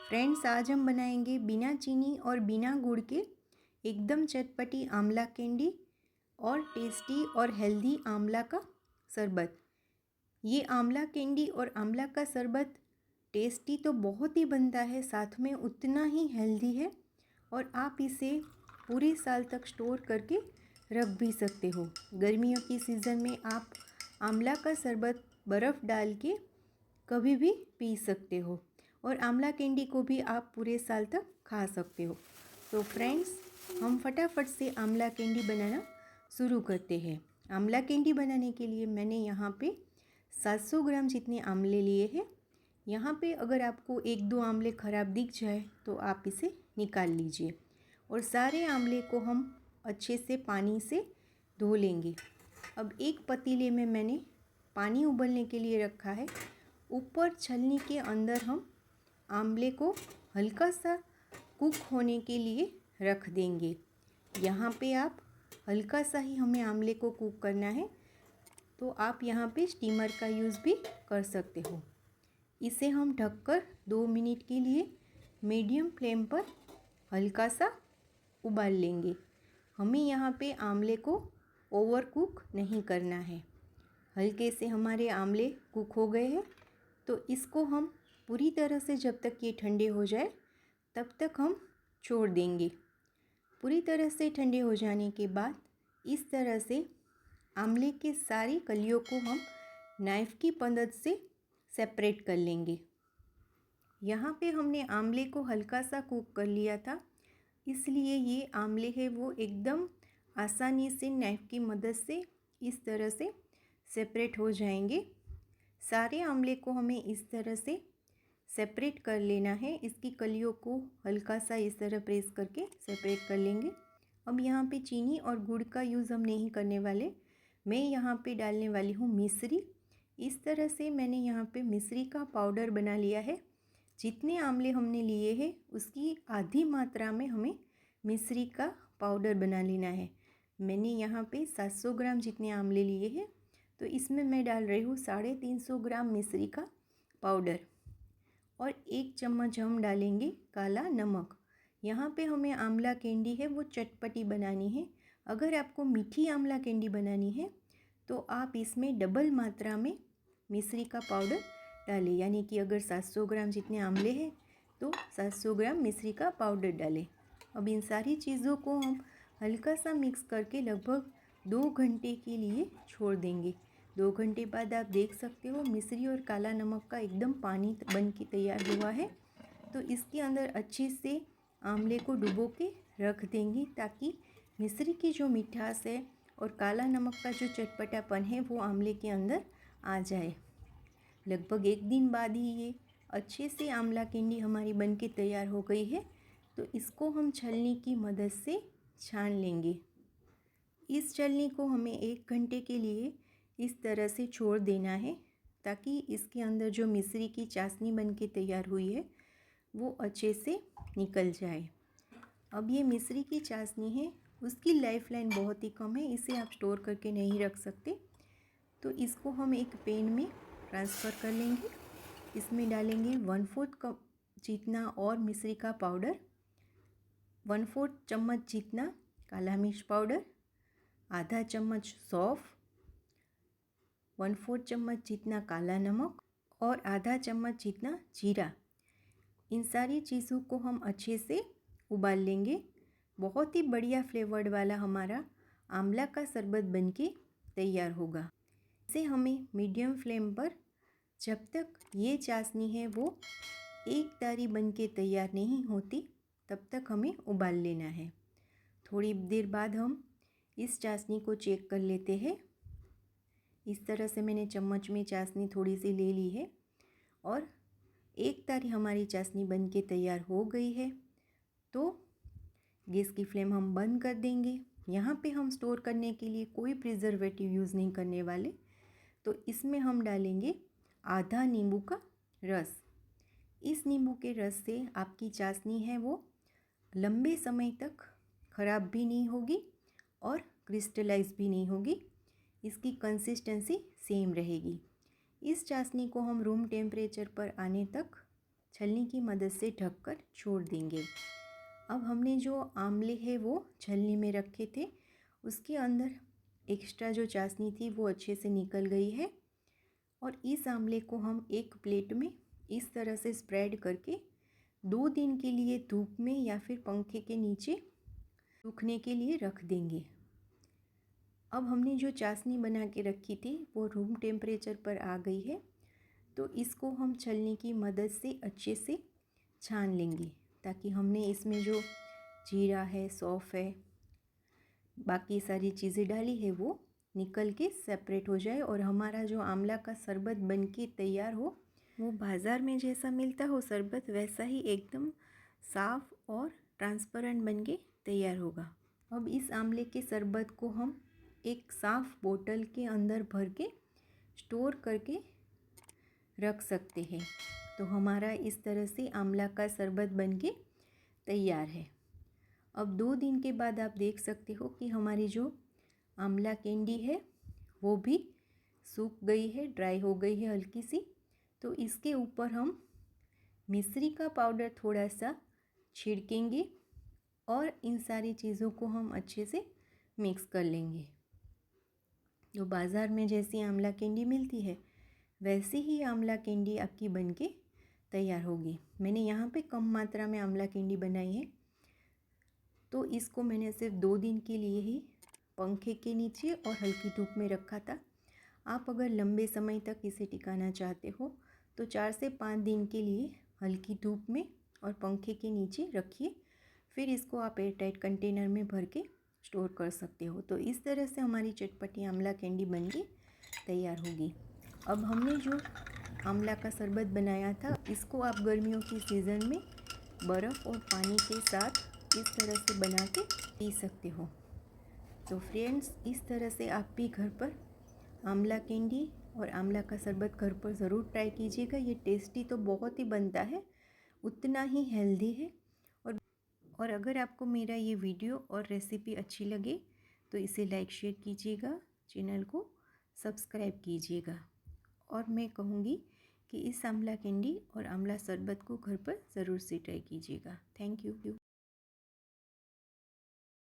Friends, आज हम बनाएंगे बिना चीनी और बिना गुड़ के एकदम चटपटी आंवला कैंडी और टेस्टी और हेल्दी आंवला का शरबत। ये आंवला कैंडी और आंवला का शरबत टेस्टी तो बहुत ही बनता है, साथ में उतना ही हेल्दी है और आप इसे पूरे साल तक स्टोर करके रख भी सकते हो। गर्मियों की सीज़न में आप आंवला का शरबत बर्फ़ डाल के कभी भी पी सकते हो और आंवला कैंडी को भी आप पूरे साल तक खा सकते हो। तो फ्रेंड्स, हम फटाफट से आंवला कैंडी बनाना शुरू करते हैं। आंवला कैंडी बनाने के लिए मैंने यहाँ पे 700 ग्राम जितने आंवले लिए हैं। यहाँ पे अगर आपको एक दो आंवले ख़राब दिख जाए तो आप इसे निकाल लीजिए और सारे आंवले को हम अच्छे से पानी से धो लेंगे। अब एक पतीले में मैंने पानी उबलने के लिए रखा है। ऊपर छलनी के अंदर हम आंवले को हल्का सा कुक होने के लिए रख देंगे। यहाँ पे आप हल्का सा ही हमें आंवले को कुक करना है, तो आप यहाँ पे स्टीमर का यूज़ भी कर सकते हो। इसे हम ढककर 2 मिनट के लिए मीडियम फ्लेम पर हल्का सा उबाल लेंगे। हमें यहाँ पे आंवले को ओवर कुक नहीं करना है। हल्के से हमारे आंवले कुक हो गए हैं, तो इसको हम पूरी तरह से जब तक ये ठंडे हो जाए तब तक हम छोड़ देंगे। पूरी तरह से ठंडे हो जाने के बाद इस तरह से आंवले के सारी कलियों को हम नाइफ़ की मदद से सेपरेट कर लेंगे। यहाँ पे हमने आंवले को हल्का सा कुक कर लिया था, इसलिए ये आंवले है वो एकदम आसानी से नाइफ़ की मदद से इस तरह से सेपरेट हो जाएंगे। सारे आंवले को हमें इस तरह से सेपरेट कर लेना है। इसकी कलियों को हल्का सा इस तरह प्रेस करके सेपरेट कर लेंगे। अब यहाँ पे चीनी और गुड़ का यूज़ हम नहीं करने वाले। मैं यहाँ पे डालने वाली हूँ मिश्री। इस तरह से मैंने यहाँ पे मिश्री का पाउडर बना लिया है। जितने आंवले हमने लिए हैं उसकी आधी मात्रा में हमें मिश्री का पाउडर बना लेना है। मैंने यहाँ पे 700 ग्राम जितने आंवले लिए हैं, तो इसमें मैं डाल रही हूँ 350 ग्राम मिश्री का पाउडर और 1 चम्मच हम डालेंगे काला नमक। यहाँ पे हमें आंवला कैंडी है वो चटपटी बनानी है। अगर आपको मीठी आंवला कैंडी बनानी है तो आप इसमें डबल मात्रा में मिश्री का पाउडर डालें, यानी कि अगर 700 ग्राम जितने आंवले हैं तो 700 ग्राम मिश्री का पाउडर डालें। अब इन सारी चीज़ों को हम हल्का सा मिक्स करके लगभग 2 घंटे के लिए छोड़ देंगे। 2 घंटे बाद आप देख सकते हो मिश्री और काला नमक का एकदम पानी बन के तैयार हुआ है। तो इसके अंदर अच्छे से आंवले को डुबो के रख देंगे ताकि मिश्री की जो मिठास है और काला नमक का जो चटपटापन है वो आंवले के अंदर आ जाए। लगभग 1 दिन बाद ही ये अच्छे से आंवला कैंडी हमारी बन के तैयार हो गई है। तो इसको हम छलनी की मदद से छान लेंगे। इस छलनी को हमें 1 घंटे के लिए इस तरह से छोड़ देना है ताकि इसके अंदर जो मिश्री की चाशनी बन के तैयार हुई है वो अच्छे से निकल जाए। अब ये मिश्री की चाशनी है उसकी लाइफ लाइन बहुत ही कम है, इसे आप स्टोर करके नहीं रख सकते। तो इसको हम एक पैन में ट्रांसफ़र कर लेंगे। इसमें डालेंगे 1/4 कप जितना और मिश्री का पाउडर, 1/4 चम्मच जितना काला मिर्च पाउडर, आधा चम्मच सौंफ, 1/4 चम्मच जितना काला नमक और आधा चम्मच जितना जीरा। इन सारी चीज़ों को हम अच्छे से उबाल लेंगे। बहुत ही बढ़िया फ्लेवर्ड वाला हमारा आंवला का शरबत बनके तैयार होगा। इसे हमें मीडियम फ्लेम पर जब तक ये चाशनी है वो एक तारी बनके तैयार नहीं होती तब तक हमें उबाल लेना है। थोड़ी देर बाद हम इस चाशनी को चेक कर लेते हैं। इस तरह से मैंने चम्मच में चाशनी थोड़ी सी ले ली है और एक तारी हमारी चाशनी बन के तैयार हो गई है। तो गैस की फ्लेम हम बंद कर देंगे। यहाँ पे हम स्टोर करने के लिए कोई प्रिजर्वेटिव यूज़ नहीं करने वाले। तो इसमें हम डालेंगे आधा नींबू का रस। इस नींबू के रस से आपकी चाशनी है वो लंबे समय तक ख़राब भी नहीं होगी और क्रिस्टलाइज भी नहीं होगी। इसकी कंसिस्टेंसी सेम रहेगी। इस चाशनी को हम रूम टेम्परेचर पर आने तक छलनी की मदद से ढककर छोड़ देंगे। अब हमने जो आमले हैं वो छलनी में रखे थे, उसके अंदर एक्स्ट्रा जो चाशनी थी वो अच्छे से निकल गई है। और इस आमले को हम एक प्लेट में इस तरह से स्प्रेड करके 2 दिन के लिए धूप में या फिर पंखे के नीचे सूखने के लिए रख देंगे। अब हमने जो चाशनी बना के रखी थी वो रूम टेम्परेचर पर आ गई है, तो इसको हम छलनी की मदद से अच्छे से छान लेंगे, ताकि हमने इसमें जो जीरा है, सौंफ है, बाकी सारी चीज़ें डाली है वो निकल के सेपरेट हो जाए और हमारा जो आंवला का शरबत बन के तैयार हो, वो बाज़ार में जैसा मिलता हो शरबत वैसा ही एकदम साफ़ और ट्रांसपेरेंट बन के तैयार होगा। अब इस आंवले के शरबत को हम एक साफ़ बोतल के अंदर भर के स्टोर करके रख सकते हैं। तो हमारा इस तरह से आंवला का शरबत बन के तैयार है। अब 2 दिन के बाद आप देख सकते हो कि हमारी जो आंवला कैंडी है वो भी सूख गई है, ड्राई हो गई है हल्की सी। तो इसके ऊपर हम मिश्री का पाउडर थोड़ा सा छिड़केंगे और इन सारी चीज़ों को हम अच्छे से मिक्स कर लेंगे। तो बाज़ार में जैसी आंवला कैंडी मिलती है वैसी ही आंवला कैंडी आपकी बनके तैयार होगी। मैंने यहाँ पे कम मात्रा में आंवला कैंडी बनाई है, तो इसको मैंने सिर्फ 2 दिन के लिए ही पंखे के नीचे और हल्की धूप में रखा था। आप अगर लंबे समय तक इसे टिकाना चाहते हो तो 4 से 5 दिन के लिए हल्की धूप में और पंखे के नीचे रखिए, फिर इसको आप एयर टाइट कंटेनर में भर के स्टोर कर सकते हो। तो इस तरह से हमारी चटपटी आंवला कैंडी बन के तैयार होगी। अब हमने जो आंवला का शरबत बनाया था इसको आप गर्मियों की सीज़न में बर्फ़ और पानी के साथ इस तरह से बना के पी सकते हो। तो फ्रेंड्स, इस तरह से आप भी घर पर आंवला कैंडी और आंवला का शरबत घर पर ज़रूर ट्राई कीजिएगा। ये टेस्टी तो बहुत ही बनता है, उतना ही हेल्दी है। और अगर आपको मेरा ये वीडियो और रेसिपी अच्छी लगे तो इसे लाइक शेयर कीजिएगा, चैनल को सब्सक्राइब कीजिएगा। और मैं कहूँगी कि इस आंवला कैंडी और आंवला शरबत को घर पर ज़रूर से ट्राई कीजिएगा। Thank you.